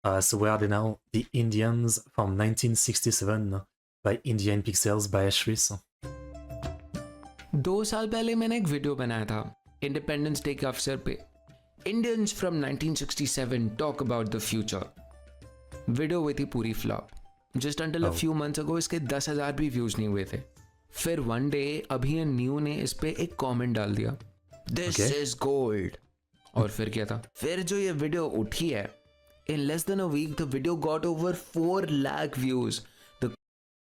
So where are they now? The Indians from 1967 by Indian Pixels by Ashris. 2 साल पहले मैंने एक video बनाया था इंडिपेंडेंस डे के अवसर पे Indians from 1967 talk about the future. Video हुई थी पूरी flop. Just until a few months ago इसके 10,000 भी व्यूज नहीं हुए थे। फिर वन डे अभी न्यू ने इस पे एक कमेंट डाल दिया, दिस इज गोल्ड। और फिर क्या था, फिर जो ये वीडियो उठी है, in less than a week the video got over 4 lakh views.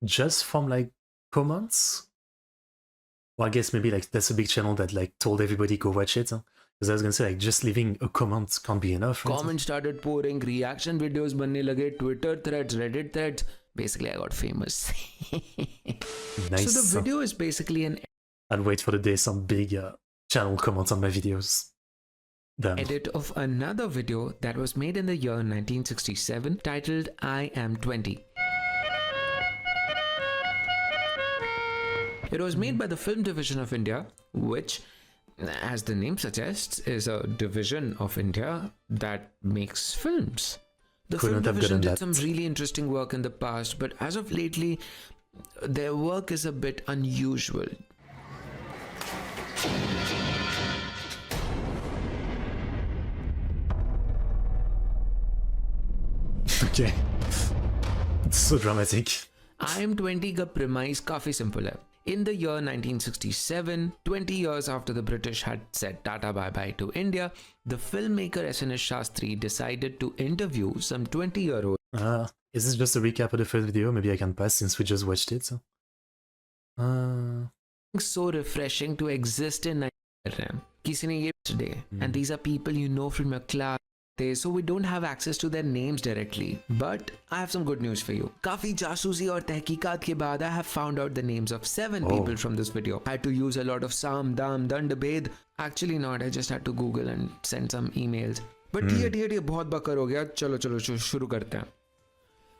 Just from like comments? Well, I guess maybe like that's a big channel that like told everybody go watch it. Because I was gonna say like just leaving a comment can't be enough. Right? Comments started pouring, reaction videos बनने लगे, Twitter threads, Reddit threads. Basically, I got famous. Nice. So the video is basically an I'd wait for the day some big channel comments on my videos. Done. Edit of another video that was made in the year 1967 titled I Am 20. It was made by the Film Division of India, which, as the name suggests, is a division of India that makes films. The Film Division did some really interesting work in the past, but as of lately, their work is a bit unusual. Okay. It's so dramatic. I Am 20 का premise काफी simple है. In the year 1967, 20 years after the British had said tata bye-bye to India, the filmmaker S.N.S. Shastri decided to interview some 20-year-old. Is this just a recap of the first video? Maybe I can pass since we just watched it. So refreshing to exist in Nigeria. किसी ने ये today, and these are people you know from your class. So we don't have access to their names directly. But I have some good news for you. काफी जासूसी और तहकीकात के बाद I have found out the names of 7 people from this video. I had to use a lot of Sam, Dam, Dand, Bed. Actually not. I just had to Google and send some emails. But ठीक है बहुत बकर हो गया. चलो शुरू करते हैं.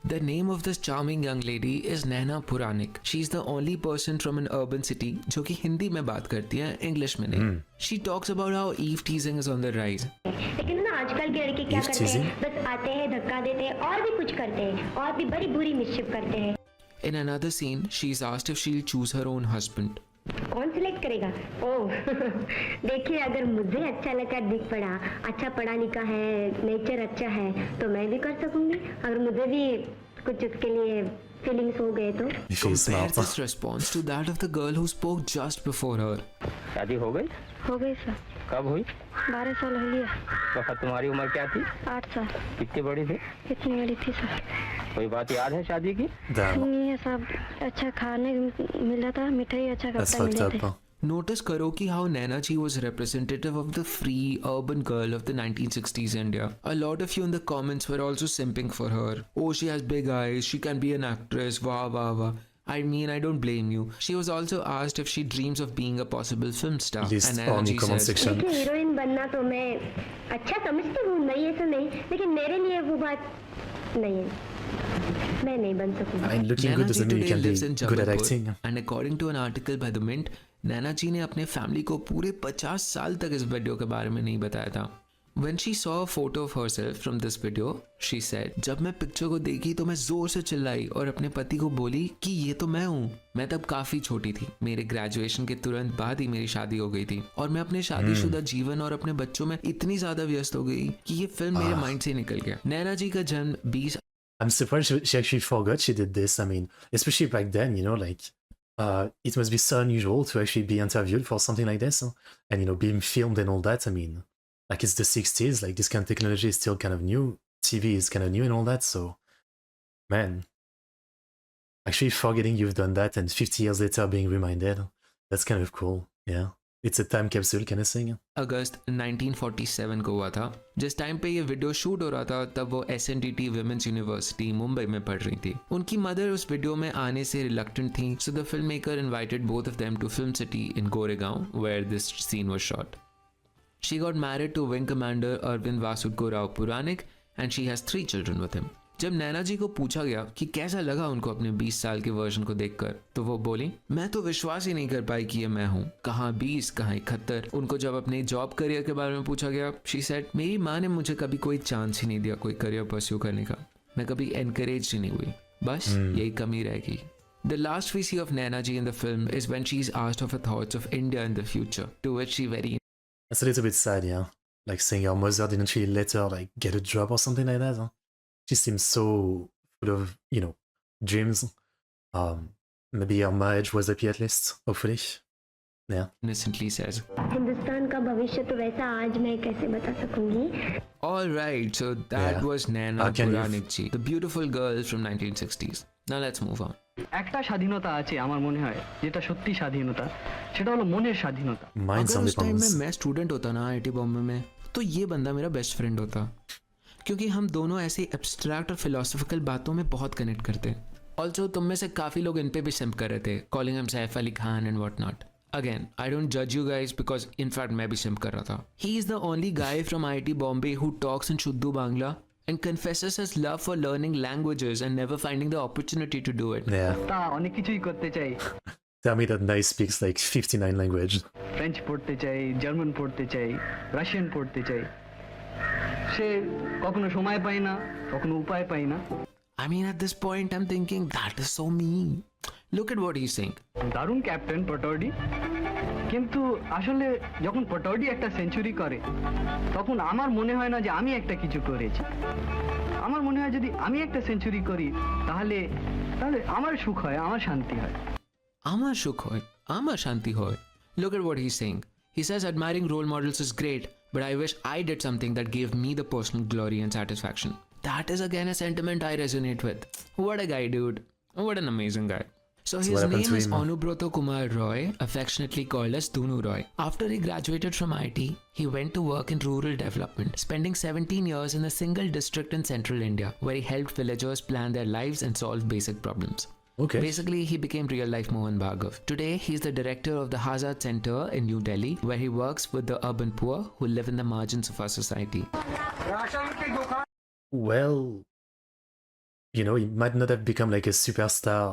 The name of this charming young lady is Naina Puranik. She's the only person from an urban city जो कि हिंदी में बात करती है, English में नहीं. She talks about how eve teasing is on the rise. लेकिन ना आजकल के लड़के क्या करते हैं, बस आते हैं, धक्का देते हैं और भी कुछ करते हैं और भी बड़ी बुरी मिस्चिफ करते हैं. In another scene, she's asked if she'll choose her own husband. कौन सिलेक्ट करेगा? ओह देखिए, अगर मुझे अच्छा लगा, दिख पड़ा, अच्छा पढ़ा लिखा है, नेचर अच्छा है, तो मैं भी कर सकूंगी. अगर मुझे भी कुछ उसके लिए फीलिंग्स हो गए तो. Compare this response to that of the girl who spoke just before her. शादी हो गई? हो गई सर. कब हुई? 12 साल हो गया. तो तुम्हारी उम्र क्या थी? 8 साल. कितनी बड़ी थी? कितनी बड़ी थी सर? कोई बात याद है शादी की? नहीं है साहब. अच्छा खाने मिला था, मिठाई, अच्छा कपड़ा मिले थे. Notice करो कि how Naina ji was representative of the free urban girl of the 1960s India. A lot of you in the comments were also simping for her. Oh, she has big eyes, she can be an actress, wah. I mean, I don't blame you. She was also asked if she dreams of being a possible film star. And Naina ji said, heroine बनना तो मैं अच्छा समझती हूँ, नहीं ऐसा नहीं, लेकिन मेरे लिए वो बात नहीं है. मैं नहीं बन सकूंगी. I mean, looking good doesn't mean you can be good at acting. And according to an article by The Mint, नैना जी ने अपने फैमिली को पूरे 50 साल तक इस वीडियो के बारे में नहीं बताया था. When she saw a photo of herself from this video, she said, जब मैं पिक्चर को देखी तो मैं जोर से चिल्लाई और अपने पति को बोली कि ये तो मैं हूँ. मैं तब काफी छोटी थी. मेरे ग्रेजुएशन के तुरंत बाद ही मेरी शादी हो गई थी और मैं अपने शादीशुदा जीवन और अपने बच्चों में इतनी ज्यादा व्यस्त हो गई कि ये फिल्म मेरे माइंड से निकल गया. नैना जी का जन्म 20 I'm surprised she actually forgot she did this. I mean, especially back then, you know, like it must be so unusual to actually be interviewed for something like this, and you know, being filmed and all that. I mean, like it's the 60s, like this kind of technology is still kind of new. TV is kind of new and all that. So, man, actually forgetting you've done that and 50 years later being reminded, that's kind of cool. Yeah. It's a time capsule kind of thing. अगस्त 1947 को हुआ था. जिस time पे ये video shoot हो रहा था तब वो SNDT Women's University मुंबई में पढ़ रही थी. उनकी मदर उस वीडियो में आने से रिलक्टेंट थी. So the filmmaker invited both of them to Film City in Goregaon where this scene was shot. She got married to Wing Commander Arvind Vasudko Rao Puranik and she has 3 children with him. जब नैना जी को पूछा गया कि कैसा लगा उनको अपने 20 साल के वर्जन को देखकर, तो वो बोली, मैं तो विश्वास ही नहीं कर पाई कि ये मैं हूँ। कहाँ 20, कहाँ 71। उनको जब अपने जॉब करियर के बारे में पूछा गया, शी सेड, मेरी माँ ने मुझे कभी कोई चांस ही नहीं दिया कोई करियर परस्यू करने का। मैं कभी एनकरेज ही नहीं हुई, बस यही कमी रहेगी। The last we see of Naina ji in the film is when she's asked of her thoughts of India in the future, to which she very... That's a little bit sad, yeah. Like saying her mother didn't really let her like get a job or something like that. Huh? She seems so full of, you know, dreams. Maybe her marriage was happy at least, hopefully. Yeah. innocently says. Hindustan का भविष्य तो वैसा आज मैं कैसे बता सकूंगी? Alright, so that was Naina can you- Puranik ji, the beautiful girl from 1960s. Now let's move on. একটা স্বাধীনতা আছে আমার মনে হয় যেটা সত্যি স্বাধীনতা, সেটা হলো মনের স্বাধীনতা। Mind's अगर उस टाइम में independence. मैं स्टूडेंट होता ना आईटी बॉम्बे में, तो ये बंदा मेरा बेस्ट फ्रेंड होता, क्योंकि हम दोनों ऐसी एब्स्ट्रैक्ट और फिलोसफिकल बातों में बहुत कनेक्ट करते हैं। ऑल्सो तुम में से काफ़ी लोग इन पे भी सिम्प कर रहे थे, calling him Saif Ali Khan and what not. Again, I don't judge you guys because in fact मैं भी सिम्प कर रहा था। He is the only guy from IIT Bombay who talks in Shuddhu Bangla and confesses his love for learning languages and never finding the opportunity to do it. Yeah. তা অনেক কিছুই করতে চাই, Tell me that Nai speaks like 59 languages. French পড়তে চাই, German পড়তে চাই, Russian পড়তে চাই, সে কখনো সময় পায় না, কখনো উপায় পায় না। I mean, at this point, I'm thinking that is so mean. Look at what he's saying. দারুণ ক্যাপ্টেন পটৌডি, কিন্তু আসলে যখন পটৌডি একটা সেঞ্চুরি করে তখন আমার মনে হয় না যে আমি একটা কিছু করেছি। আমার মনে হয় যদি আমি একটা সেঞ্চুরি করি তাহলে তাহলে আমার সুখ হয়, আমার শান্তি হয়। Amar Shukh hoy, Amar Shanti hoy. Look at what he's saying. He says admiring role models is great, but I wish I did something that gave me the personal glory and satisfaction. That is again a sentiment I resonate with. What a guy, dude. What an amazing guy. So what his happened name to is him, huh? Anubroto Kumar Roy, affectionately called as Dunu Roy. After he graduated from IT, he went to work in rural development, spending 17 years in a single district in central India, where he helped villagers plan their lives and solve basic problems. Okay. Basically, he became real-life Mohan Bhargav. Today, he's the director of the Hazard Center in New Delhi, where he works with the urban poor who live in the margins of our society. Well, you know, he might not have become like a superstar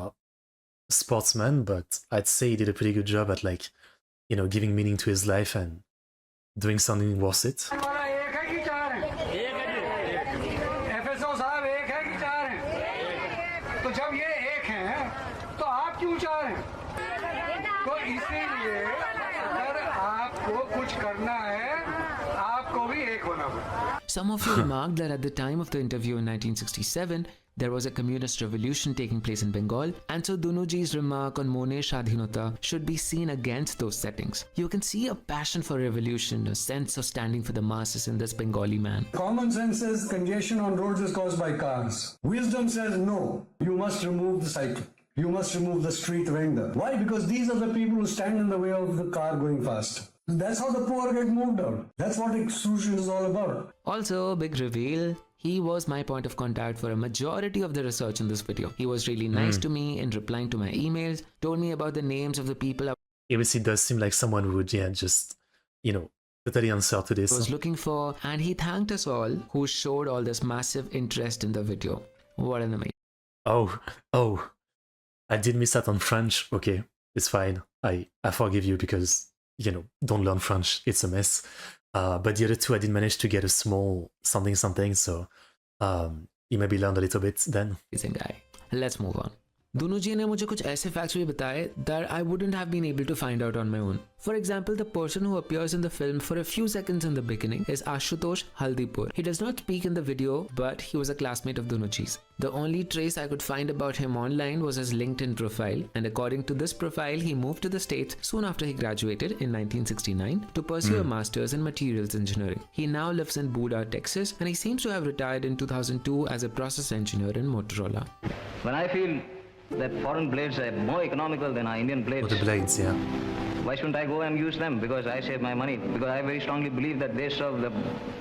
sportsman, but I'd say he did a pretty good job at like, you know, giving meaning to his life and doing something worth it. हमारा एक है कि चार है? एक है जी। FSO साहब एक है कि चार है? तो जब ये एक हैं, तो आप क्यों चार हैं? तो इसीलिए अगर आपको कुछ करना है, आपको भी एक होना होगा। Some of you remarked that at the time of the interview in 1967, there was a communist revolution taking place in Bengal, and so Dunuji's remark on Mone Shadhinota should be seen against those settings. You can see a passion for revolution, a sense of standing for the masses in this Bengali man. Common sense says congestion on roads is caused by cars. Wisdom says no, you must remove the cycle. You must remove the street vendor. Why? Because these are the people who stand in the way of the car going fast. That's how the poor get moved out. That's what exclusion is all about. Also, big reveal, he was my point of contact for a majority of the research in this video. He was really nice to me in replying to my emails, told me about the names of the people I Obviously, does seem like someone who would, yeah, just, you know, totally answer to this. was looking for, and he thanked us all who showed all this massive interest in the video. What an amazing. Oh, I did miss out on French. Okay, it's fine. I forgive you because, you know, don't learn French. It's a mess. But the other two, I did manage to get a small something. So you maybe learned a little bit then. guy. Let's move on. Dunu ji ने मुझे कुछ ऐसे facts भी बताए that I wouldn't have been able to find out on my own. For example, the person who appears in the film for a few seconds in the beginning is Ashutosh Haldipur. He does not speak in the video, but he was a classmate of Dunu ji's. The only trace I could find about him online was his LinkedIn profile, and according to this profile, he moved to the States soon after he graduated in 1969 to pursue a master's in materials engineering. He now lives in Buda, Texas, and he seems to have retired in 2002 as a process engineer in Motorola. When I feel that foreign blades are more economical than our Indian Or blades, the blades, yeah. why shouldn't I go and use them? Because I save my money. Because I very strongly believe that they serve the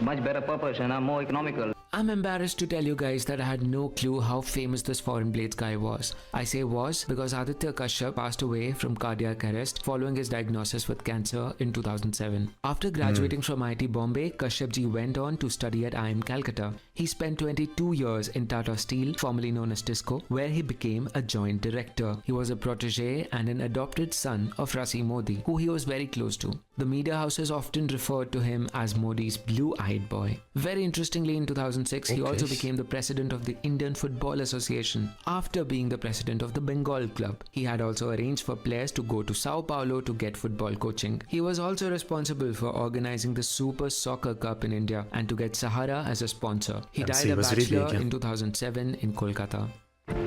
much better purpose and are more economical. I'm embarrassed to tell you guys that I had no clue how famous this foreign blades guy was. I say was because Aditya Kashyap passed away from cardiac arrest following his diagnosis with cancer in 2007. After graduating from IIT Bombay, Kashyap ji went on to study at IIM Calcutta. He spent 22 years in Tata Steel, formerly known as Tisco, where he became a joint director. He was a protege and an adopted son of Rasi Modi, who he was very close to. The media houses often referred to him as Modi's blue-eyed boy. Very interestingly, in 2006, he also became the president of the Indian Football Association after being the president of the Bengal club. He had also arranged for players to go to Sao Paulo to get football coaching. He was also responsible for organizing the Super Soccer Cup in India and to get Sahara as a sponsor. He died a bachelor in 2007 in Kolkata.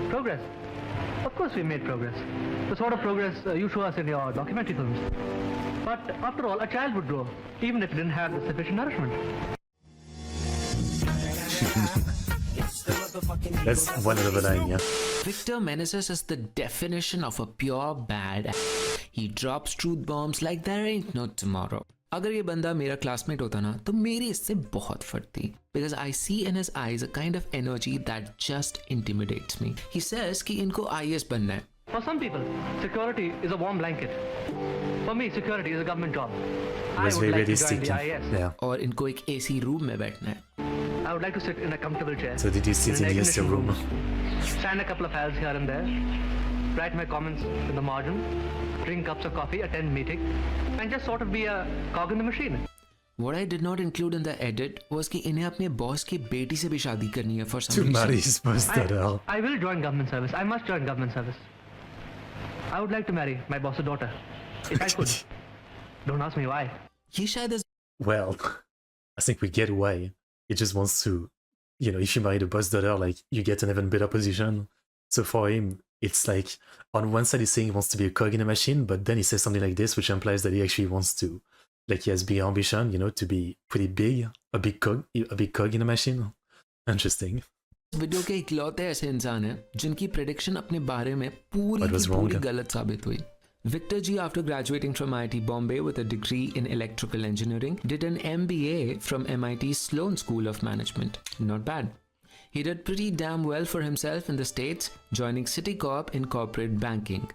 Progress. Of course we made progress. The sort of progress you show us in your documentary films. But after all, a child would grow, even if it didn't have the sufficient nourishment. That's one of the line, yeah. Victor Meneses is the definition of a pure bad. He drops truth bombs like there ain't no tomorrow. अगर ये बंदा मेरा classmate होता ना तो मेरी इससे बहुत फटती because I see in his eyes a kind of energy that just intimidates me. He says कि इनको IAS बनना है. For some people, security is a warm blanket. For me, security is a government job. I would like to join the IAS. Yeah. और इनको एक AC room में बैठना है. I would like to sit in a comfortable chair. So did you sit in the AC room? Stand a couple of files here and there. Write my comments in the margin. Drink cups of coffee, attend meeting, and just sort of be a cog in the machine. What I did not include in the edit was कि इन्हें अपने boss की बेटी से भी शादी करनी है for some reason. To marry his boss. I will join government service. I must join government service. I would like to marry my boss's daughter. If I could. Don't ask me why. ये शायद is Well, I think we get why. He just wants to, you know, if you marry the boss daughter, like, you get an even better position. So for him, it's like, on one side he's saying he wants to be a cog in a machine, but then he says something like this, which implies that he actually wants to, like, he has big ambition, you know, to be pretty big, a big cog in a machine. Interesting. Video के इकलौते ऐसे इंसान हैं जिनकी prediction अपने बारे में पूरी की पूरी गलत साबित हुई. Victor G, after graduating from IIT Bombay with a degree in electrical engineering, did an MBA from MIT Sloan School of Management. Not bad. He did pretty damn well for himself in the States, joining Citicorp in corporate banking.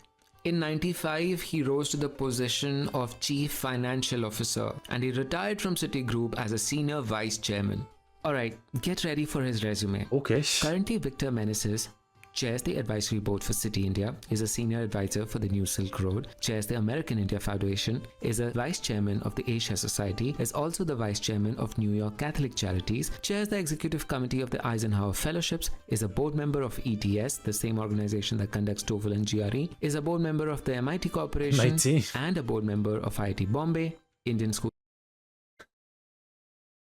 In 95, he rose to the position of Chief Financial Officer and he retired from Citigroup as a senior vice chairman. Alright, get ready for his resume. Okay. Currently, Victor Meneses chairs the advisory board for City India, is a senior advisor for the New Silk Road, chairs the American India Foundation, is a vice chairman of the Asia Society, is also the vice chairman of New York Catholic Charities, chairs the executive committee of the Eisenhower Fellowships, is a board member of ETS, the same organization that conducts TOEFL and GRE, is a board member of the MIT Corporation, and a board member of IIT Bombay, Indian School.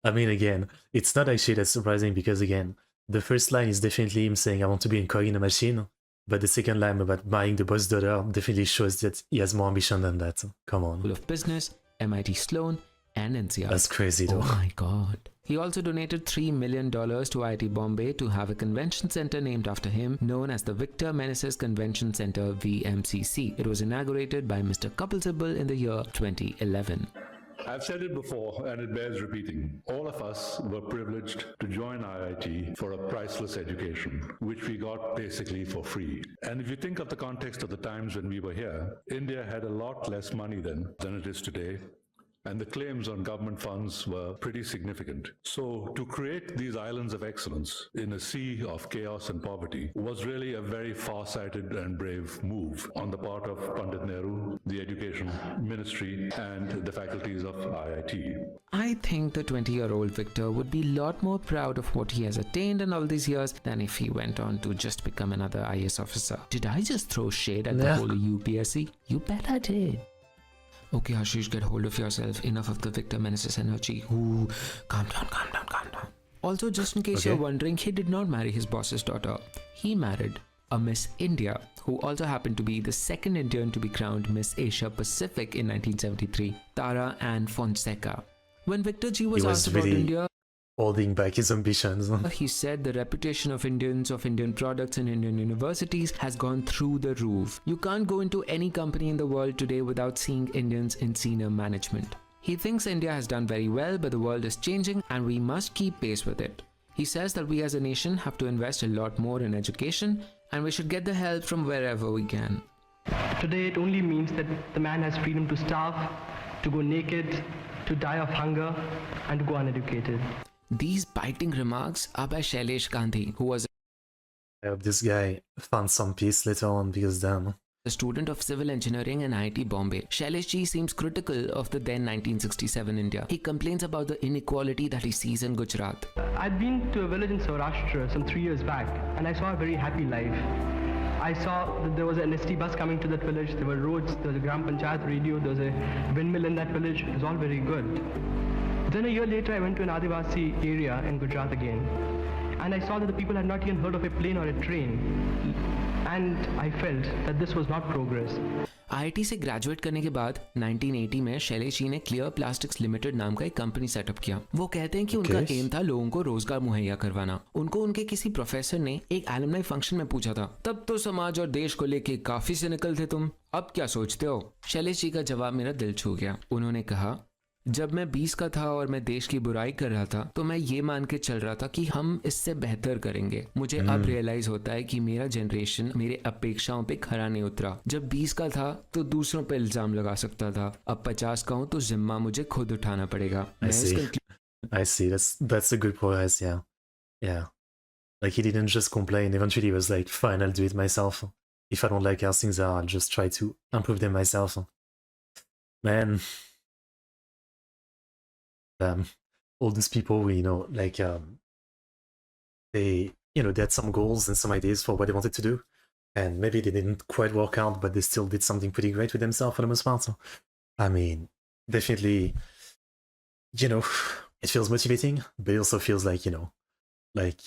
I mean, again, it's not actually that surprising because, again, the first line is definitely him saying, I want to be a cog in a machine. But the second line about buying the boss daughter definitely shows that he has more ambition than that. Come on. School of Business, MIT Sloan, and NCR. That's crazy though. Oh my god. He also donated $3 million to IIT Bombay to have a convention center named after him, known as the Victor Meneses Convention Center VMCC. It was inaugurated by Mr. Kapil Sibal in the year 2011. I've said it before and it bears repeating. All of us were privileged to join IIT for a priceless education, which we got basically for free. And if you think of the context of the times when we were here, India had a lot less money then than it is today. And the claims on government funds were pretty significant. So to create these islands of excellence in a sea of chaos and poverty was really a very far-sighted and brave move on the part of Pandit Nehru, the Education Ministry, and the faculties of IIT. I think the 20-year-old Victor would be a lot more proud of what he has attained in all these years than if he went on to just become another IAS officer. Did I just throw shade at the whole UPSC? You bet I did. Okay, Ashris, get hold of yourself. Enough of the Victor Meneses energy. Ooh, calm down. Also, just in case you're wondering, he did not marry his boss's daughter. He married a Miss India, who also happened to be the second Indian to be crowned Miss Asia Pacific in 1973, Tara Ann Fonseca. When Victor G was asked about India, holding back his ambitions. He said the reputation of Indians, of Indian products in Indian universities has gone through the roof. You can't go into any company in the world today without seeing Indians in senior management. He thinks India has done very well, but the world is changing and we must keep pace with it. He says that we as a nation have to invest a lot more in education and we should get the help from wherever we can. Today it only means that the man has freedom to starve, to go naked, to die of hunger, and to go uneducated. These biting remarks are by Shailesh Gandhi, who was I hope this guy found some peace later on, because damn. a student of civil engineering in IIT Bombay. Shailesh ji seems critical of the then 1967 India. He complains about the inequality that he sees in Gujarat. I'd been to a village in Saurashtra some 3 years back, and I saw a very happy life. I saw that there was an ST bus coming to that village, there were roads, there was a Gram Panchayat radio, there was a windmill in that village. It was all very good. Then a year later I went to an Adivasi area in Gujarat again, and I saw that the people had not even heard of a plane or a train, and I felt that this was not progress. IIT से graduate करने के बाद 1980 में शैलेश जी ने clear plastics limited नाम का एक company setup किया। वो कहते हैं कि उनका एम था लोगों को रोजगार मुहैया करवाना। उनको उनके किसी प्रोफेसर ने एक एलुमनाई फंक्शन में पूछा था, तब तो समाज और देश को लेके काफी सिनिकल थे तुम, अब क्या सोचते हो? शैलेश जी का जवाब मेरा दिल छू गया। उन्होंने कहा, जब मैं 20 का था और मैं देश की बुराई कर रहा था तो मैं ये मान के चल रहा था कि हम इससे बेहतर करेंगे। मुझे अब रियलाइज होता है कि मेरा जनरेशन मेरे अपेक्षाओं पे खरा नहीं उतरा। जब 20 का था तो दूसरों पे इल्जाम लगा सकता था, अब 50 का हूं तो जिम्मा मुझे खुद उठाना पड़ेगा। I see. That's a good point. Yeah. Like, he didn't just complain. Eventually he was like, fine, I'll do it myself. If I don't like how things are, I'll just try to improve them myself. Man. All these people, like, they had some goals and some ideas for what they wanted to do, and maybe they didn't quite work out, but they still did something pretty great with themselves for the most part. So, I mean, definitely, it feels motivating, but it also feels like, like,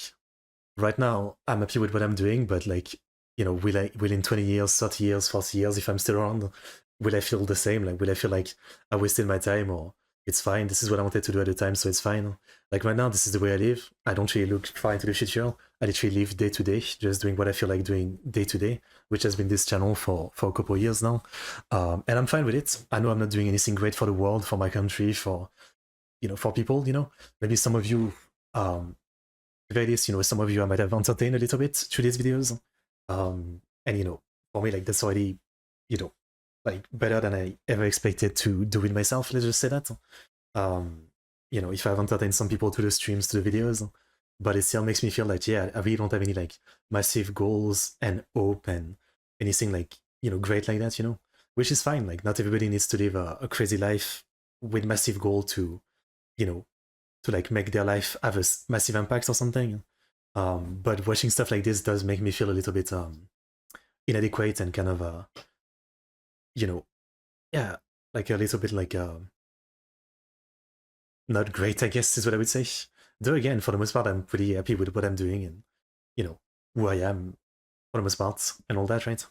right now I'm happy with what I'm doing, but like, will in 20 years, 30 years, 40 years, if I'm still around, will I feel the same? Like, will I feel like I wasted my time, or it's fine, this is what I wanted to do at the time, so it's fine. Like, right now, this is the way I live. I don't really look far into the future. I literally live day to day, just doing what I feel like doing day to day, which has been this channel for a couple of years now. And I'm fine with it. I know I'm not doing anything great for the world, for my country, for people, Maybe some of you, some of you I might have entertained a little bit through these videos. And, for me, like, that's already, like, better than I ever expected to do it myself, let's just say that. If I've entertained some people to the streams, to the videos, but it still makes me feel like, yeah, I really don't have any, like, massive goals and hope and anything, like, great like that, which is fine. Like, not everybody needs to live a crazy life with massive goal to, to, like, make their life have a massive impact or something. But watching stuff like this does make me feel a little bit inadequate and kind of yeah, like a little bit like not great, I guess is what I would say. Though again, for the most part, I'm pretty happy with what I'm doing and who I am for the most part and all that, right?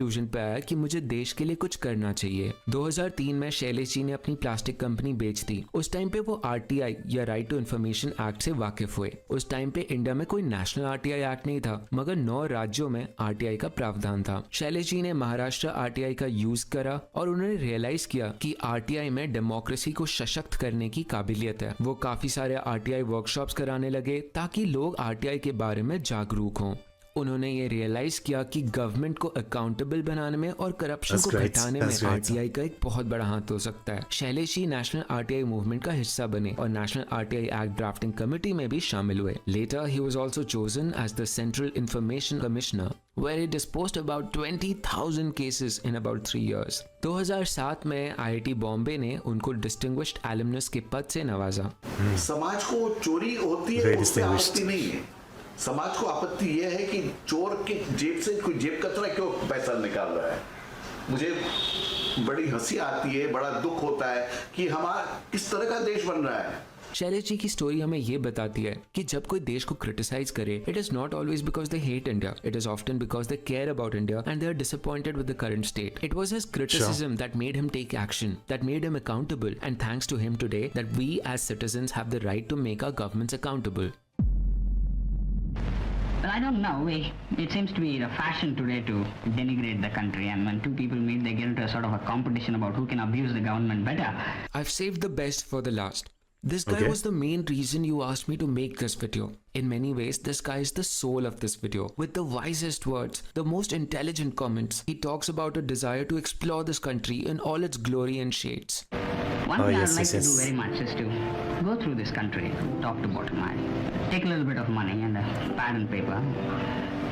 Conclusion पे आया कि मुझे देश के लिए कुछ करना चाहिए। 2003 में शैलेश जी ने अपनी प्लास्टिक कंपनी बेच दी। उस टाइम पे वो आरटीआई या राइट टू इन्फॉर्मेशन एक्ट से वाकिफ हुए। उस टाइम पे इंडिया में कोई नेशनल आरटीआई एक्ट नहीं था, मगर 9 राज्यों में आरटीआई का प्रावधान था। शैलेश जी ने महाराष्ट्र आरटीआई का यूज करा और उन्होंने रियलाइज किया कि आरटीआई में डेमोक्रेसी को सशक्त करने की काबिलियत है। वो काफी सारे आरटीआई वर्कशॉप्स कराने लगे ताकि लोग आरटीआई के बारे में जागरूक हों। उन्होंने ये रियलाइज किया कि गवर्नमेंट को अकाउंटेबल बनाने में और करप्शन को घटाने में आरटीआई का एक बहुत बड़ा हाथ हो सकता है। Shailesh ji national RTI movement का हिस्सा बने और national RTI act drafting committee में भी शामिल हुए। Later he was also chosen as the central information commissioner where he disposed about 20,000 cases in about 3 years. 2007 में आईआईटी बॉम्बे ने उनको डिस्टिंग्विश्ड एलुमनस के पद से नवाजा। समाज को चोरी होती है उससे आपत्ति नहीं है, समाज को आपत्ति यह है कि चोर के जेब से कोई जेब कतरा क्यों पैसा निकाल रहा है। मुझे बड़ी हंसी आती है, बड़ा दुख होता है कि हमारा किस तरह का देश बन रहा है। शैलेश जी की स्टोरी हमें ये बताती है कि जब कोई देश को क्रिटिसाइज करे, it is not always because they hate India, it is often because they care about India and they are disappointed with the current state. It was his criticism that made him take action, that made him accountable, and thanks to him today that we as citizens have the right to make our governments accountable. Well, I don't know. It seems to be the fashion today to denigrate the country, and when two people meet, they get into a sort of a competition about who can abuse the government better. I've saved the best for the last. This guy Okay. was the main reason you asked me to make this video. In many ways, this guy is the soul of this video. With the wisest words, the most intelligent comments, he talks about a desire to explore this country in all its glory and shades. One Oh, thing yes, I'd like yes, to do yes. very much is to go through this country, top to bottom. I take a little bit of money and a pad and paper,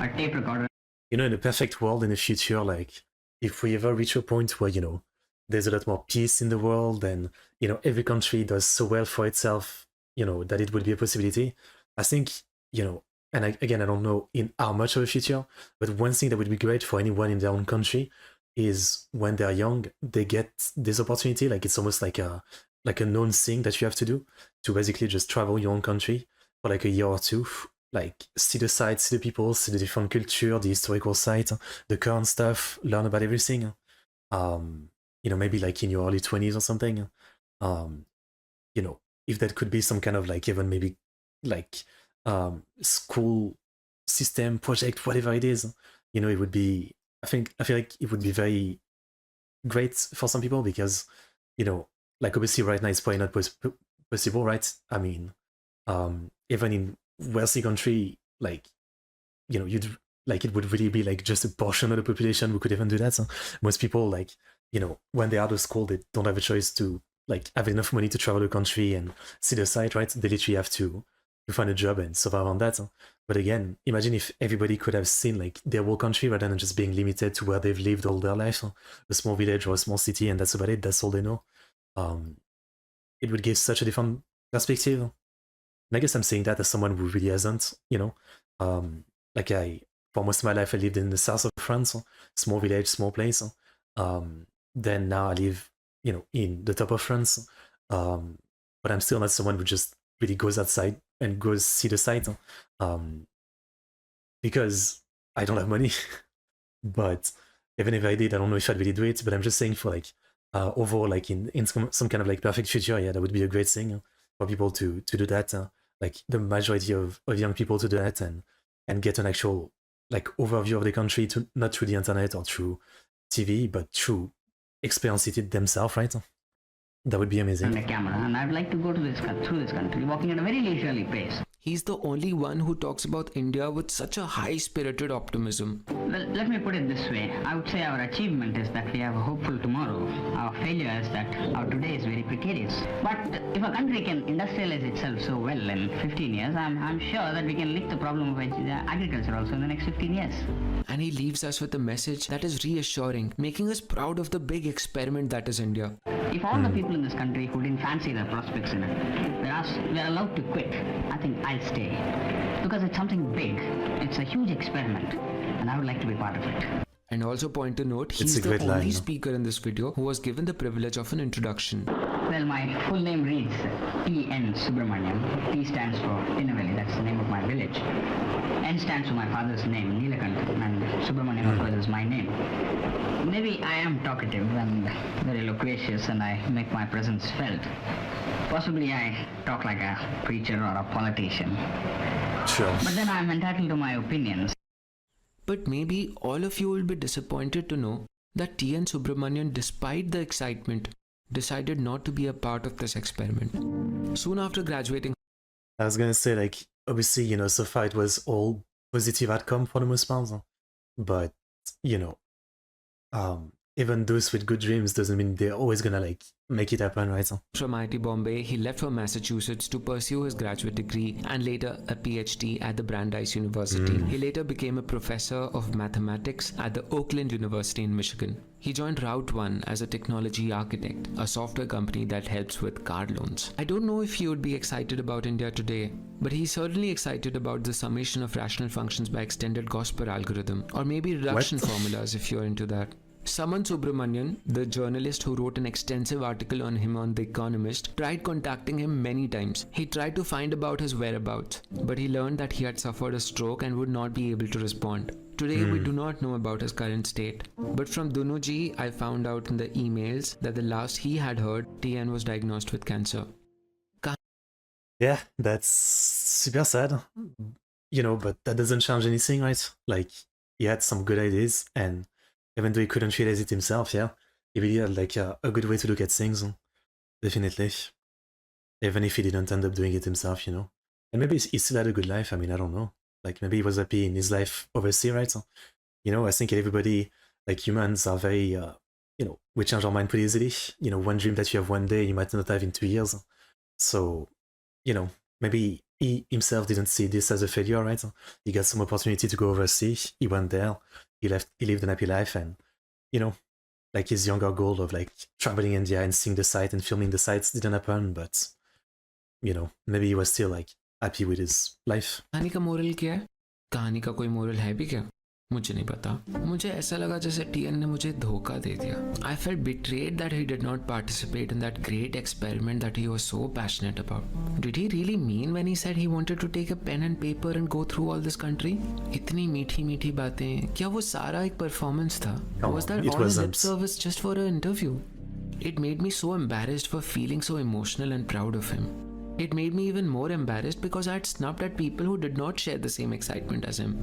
a tape recorder. You know, in a perfect world in the future, like, if we ever reach a point where, you know, there's a lot more peace in the world and, you know, every country does so well for itself, you know, that it would be a possibility. I think, you know, and again, I don't know in how much of a future, but one thing that would be great for anyone in their own country is when they're young, they get this opportunity. Like, it's almost like a known thing that you have to do, to basically just travel your own country for like a year or two, like see the sites, see the people, see the different culture, the historical sites, the current stuff, learn about everything. You know, maybe like in your early 20s or something. You know, if that could be some kind of like even maybe like school system project, whatever it is, you know, it would be, I feel like it would be very great for some people because, you know, like obviously right now it's probably not possible, right? I mean, even in wealthy country, like, you know, you'd like, it would really be like just a portion of the population who could even do that. So most people, like, you know, when they're out of school, they don't have a choice to like have enough money to travel the country and see the site, right? They literally have to find a job and survive on that. But again, imagine if everybody could have seen like their whole country rather than just being limited to where they've lived all their life, a small village or a small city, and that's about it. That's all they know. It would give such a different perspective. And I guess I'm saying that as someone who really hasn't, you know, like for most of my life, I lived in the south of France, small village, small place. Then now I live, you know, in the top of France. But I'm still not someone who just really goes outside and goes see the site, because I don't have money. But even if I did, I don't know if I'd really do it. But I'm just saying for like overall, like in some kind of like perfect future, yeah, that would be a great thing for people to do that. Like the majority of young people to do that and get an actual like overview of the country, to not through the internet or through TV, but through experience it themselves, right? That would be amazing. And a camera, and I'd like to go to through this country, walking at a very leisurely pace. He's the only one who talks about India with such a high-spirited optimism. Well, let me put it this way. I would say our achievement is that we have a hopeful tomorrow. Our failure is that our today is very precarious. But if a country can industrialize itself so well in 15 years, I'm sure that we can lick the problem of agriculture also in the next 15 years. And he leaves us with a message that is reassuring, making us proud of the big experiment that is India. If all the people in this country who didn't fancy their prospects in it were allowed to quit, I think I'll stay. Because it's something big. It's a huge experiment. And I would like to be part of it. And also point to note, It's he's a the great only line. speaker in this video who was given the privilege of an introduction. Well, my full name reads T.N. Subramaniam. T stands for Tinnavelli, that's the name of my village. N stands for my father's name, Neelakant, and Subramaniam, of course, is my name. Maybe I am talkative and very loquacious and I make my presence felt. Possibly I talk like a preacher or a politician. Sure. But then I'm entitled to my opinions. But maybe all of you will be disappointed to know that T.N. Subramanian, despite the excitement, decided not to be a part of this experiment. Soon after graduating, I was gonna say, like, obviously, you know, so far it was all positive outcome for the most part, but you know, even those with good dreams doesn't mean they're always gonna like make it happen, right? from IIT Bombay, he left for Massachusetts to pursue his graduate degree and later a PhD at the Brandeis University. He later became a professor of mathematics at the Oakland University in Michigan. He joined Route 1 as a technology architect, a software company that helps with car loans. I don't know if he would be excited about India today, but he's certainly excited about the summation of rational functions by extended Gauss-per algorithm, or maybe reduction formulas if you're into that. Saman Subramanian, the journalist who wrote an extensive article on him on The Economist, tried contacting him many times. He tried to find about his whereabouts, but he learned that he had suffered a stroke and would not be able to respond. Today, we do not know about his current state. But from Dunuji, I found out in the emails that the last he had heard, TN was diagnosed with cancer. Yeah, that's super sad, you know, but that doesn't change anything, right? Like, he had some good ideas, and even though he couldn't realize it himself, yeah, he really had like a good way to look at things, definitely. even if he didn't end up doing it himself, you know. And maybe he still had a good life. I mean, I don't know. Like maybe he was happy in his life overseas, right? You know, I think everybody, like humans, are very, you know, we change our mind pretty easily. You know, one dream that you have one day, you might not have in 2 years. So, you know, maybe he himself didn't see this as a failure, right? He got some opportunity to go overseas. He went there. He lived an happy life, and you know, like his younger goal of like traveling India and seeing the site and filming the sites didn't happen, but you know, maybe he was still like happy with his life. कहानी का moral क्या है? कहानी का कोई moral है भी क्या? मुझे नहीं पता. मुझे ऐसा लगा जैसे टीएन ने मुझे धोखा दे दिया. I felt betrayed that he did not participate in that great experiment that he was so passionate about. Did he really mean when he said he wanted to take a pen and paper and go through all this country? इतनी मीठी मीठी बातें, क्या वो सारा एक performance था? Was that all lip service just for an interview? It made me so embarrassed for feeling so emotional and proud of him. It made me even more embarrassed because I had snubbed at people who did not share the same excitement as him.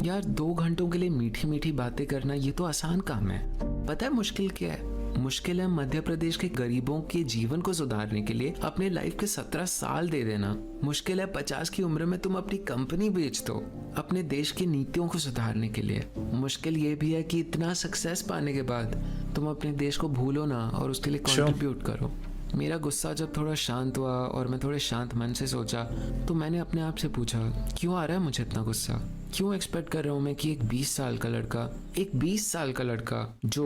यार 2 घंटों के लिए मीठी मीठी बातें करना ये तो आसान काम है. पता है मुश्किल क्या है? मुश्किल है मध्य प्रदेश के गरीबों के जीवन को सुधारने के लिए अपने लाइफ के 17 साल दे देना. मुश्किल है 50 की उम्र में तुम अपनी कंपनी बेच दो अपने देश की नीतियों को सुधारने के लिए. मुश्किल ये भी है कि इतना सक्सेस पाने के बाद तुम अपने देश को भूलो ना और उसके लिए कंट्रीब्यूट करो. मेरा गुस्सा जब थोड़ा शांत हुआ और मैं थोड़े शांत मन से सोचा तो मैंने अपने आप से पूछा क्यों आ रहा है मुझे इतना गुस्सा? क्यों एक्सपेक्ट कर रहा हूँ मैं कि एक 20 साल का लड़का जो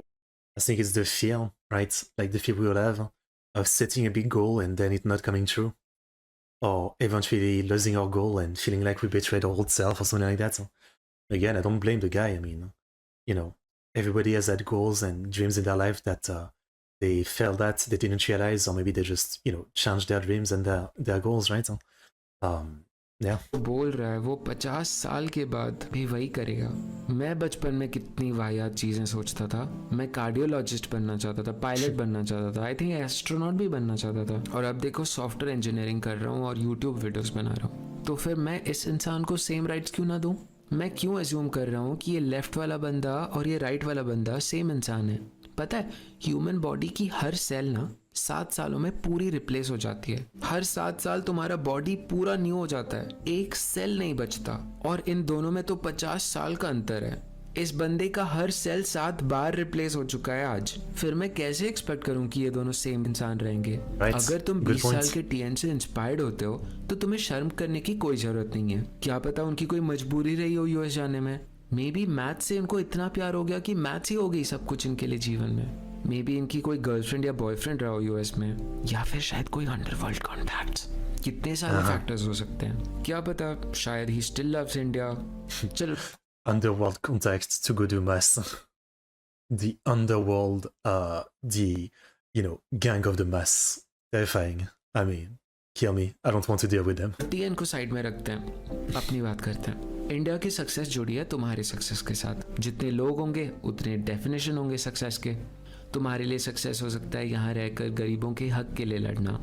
I think it's the fear, right? Like the fear we all have of setting a big goal and then it not coming true, or eventually losing our goal and feeling like we betrayed our old self or something like that. Again, I don't blame the guy. I mean, you know, everybody has had goals and dreams in their life that they felt that they didn't realize, or maybe they just, you know, changed their dreams and their goals, right? Yeah. बोल रहा है वो 50 साल के बाद भी वही करेगा. मैं बचपन में कितनी वाहियात चीज़ें सोचता था. मैं कार्डियोलॉजिस्ट बनना चाहता था, पायलट बनना चाहता था, आई थिंक एस्ट्रोनॉट भी बनना चाहता था. और अब देखो सॉफ्टवेयर इंजीनियरिंग कर रहा हूँ और यूट्यूब वीडियोस बना रहा हूँ. तो फिर मैं इस इंसान को सेम राइट्स क्यों ना दूँ? मैं क्यों एज्यूम कर रहा हूँ कि ये लेफ्ट वाला बंदा और ये राइट वाला बंदा सेम इंसान है? पता है ह्यूमन बॉडी की हर सेल ना 7 सालों में पूरी रिप्लेस हो जाती है. हर 7 साल तुम्हारा बॉडी पूरा न्यू हो जाता है, एक सेल नहीं बचता. और इन दोनों में तो 50 साल का अंतर है. इस बंदे का हर सेल 7 बार रिप्लेस हो चुका है आज. फिर मैं कैसे एक्सपेक्ट करूं कि ये दोनों सेम इंसान रहेंगे? अगर तुम 20 साल के टीएन से इंस्पायर्ड होते हो तो तुम्हें शर्म करने की कोई जरूरत नहीं है. क्या पता उनकी कोई मजबूरी रही हो यूएस जाने में. मे बी मैथ से इनको इतना प्यार हो गया कि मैथ ही हो गई सब कुछ इनके लिए जीवन में. मे बी इनकी कोई गर्लफ्रेंड या बॉयफ्रेंड रहा हो यूएस में, या फिर शायद कोई अंडरवर्ल्ड कॉन्टैक्ट्स. कितने सारे फैक्टर्स हो सकते हैं, क्या पता. शायद ही स्टिल लव्स इंडिया. चलो Underworld contacts to go do mass. The underworld, the, you know, gang of the mass. Terrifying. I mean, kill me. I don't want to deal with them. TN को side में रखते हैं, अपनी बात करते हैं. India की सक्सेस जुड़ी है तुम्हारे सक्सेस के साथ. जितने लोग होंगे उतने डेफिनेशन होंगे सक्सेस के. तुम्हारे लिए सक्सेस हो सकता है यहाँ रहकर गरीबों के हक के लिए लड़ना.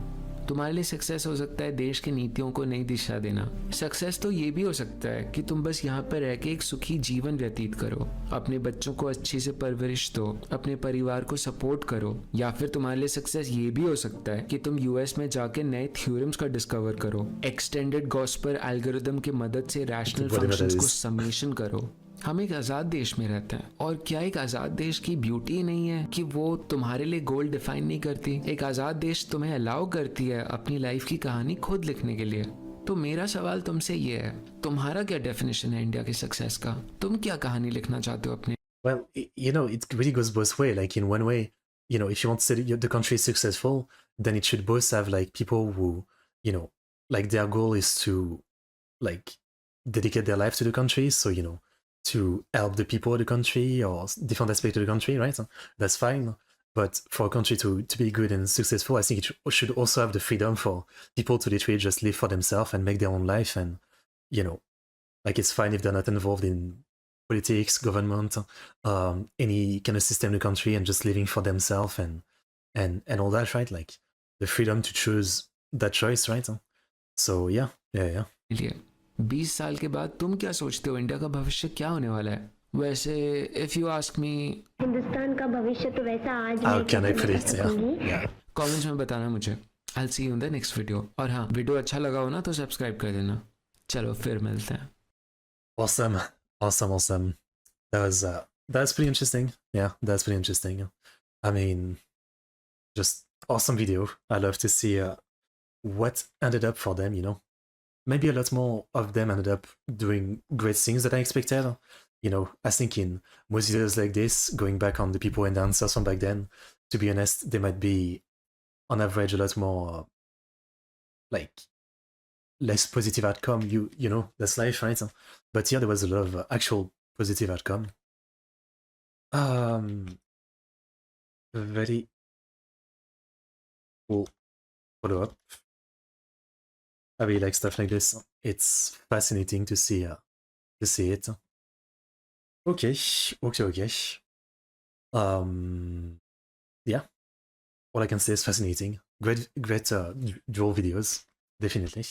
तुम्हारे लिए सक्सेस हो सकता है देश की नीतियों को नई दिशा देना. सक्सेस तो ये भी हो सकता है कि तुम बस यहाँ पर रह के एक सुखी जीवन व्यतीत करो, अपने बच्चों को अच्छी से परवरिश दो, अपने परिवार को सपोर्ट करो. या फिर तुम्हारे लिए सक्सेस ये भी हो सकता है कि तुम यूएस में जाके नए थ्योरम्स का डिस्कवर करो, एक्सटेंडेड गॉस्पर एल्गोरिथम की मदद से रैशनल फंक्शंस को समेशन करो. हम एक आज़ाद देश में रहते हैं, और क्या एक आज़ाद देश की ब्यूटी नहीं है कि वो तुम्हारे लिए गोल डिफाइन नहीं करती? एक आज़ाद देश तुम्हें अलाउ करती है अपनी लाइफ की कहानी खुद लिखने के लिए. तो मेरा सवाल तुमसे ये है, तुम्हारा क्या डेफिनेशन है इंडिया की सक्सेस का? तुम क्या कहानी लिखना चाहते हो अपने? Well, you know, it really goes both ways. Like in one way, you know, if you want to say the country is successful, then it should both have like people who, you know, like their goal is to like dedicate their life to the country. So, you know, to help the people of the country or different aspects of the country, right? That's fine. But for a country to be good and successful, I think it should also have the freedom for people to literally just live for themselves and make their own life. And, you know, like it's fine if they're not involved in politics, government, any kind of system in the country, and just living for themselves and all that, right? Like the freedom to choose that choice, right? So yeah. 20 साल के बाद तुम क्या सोचते हो India का भविष्य क्या होने वाला है? वैसे if you ask me, Hindustan का भविष्य तो वैसा आज How can I predict? Yeah. Comments में बताना मुझे. I'll see you in the next video. और हाँ, वीडियो अच्छा लगा हो ना तो सब्सक्राइब कर देना. चलो फिर मिलते हैं. Awesome. That's pretty interesting. Yeah, that's pretty interesting. I mean, just awesome video. I love to see what ended up for them, you know. Maybe a lot more of them ended up doing great things that I expected. You know, I think in most videos like this, going back on the people and dancers from back then, to be honest, they might be on average a lot more like less positive outcome. You know, that's life, right? But here there was a lot of actual positive outcome. Very cool follow up. I really like stuff like this. It's fascinating to see it. Okay. Yeah. All I can say is fascinating. Great draw videos, definitely.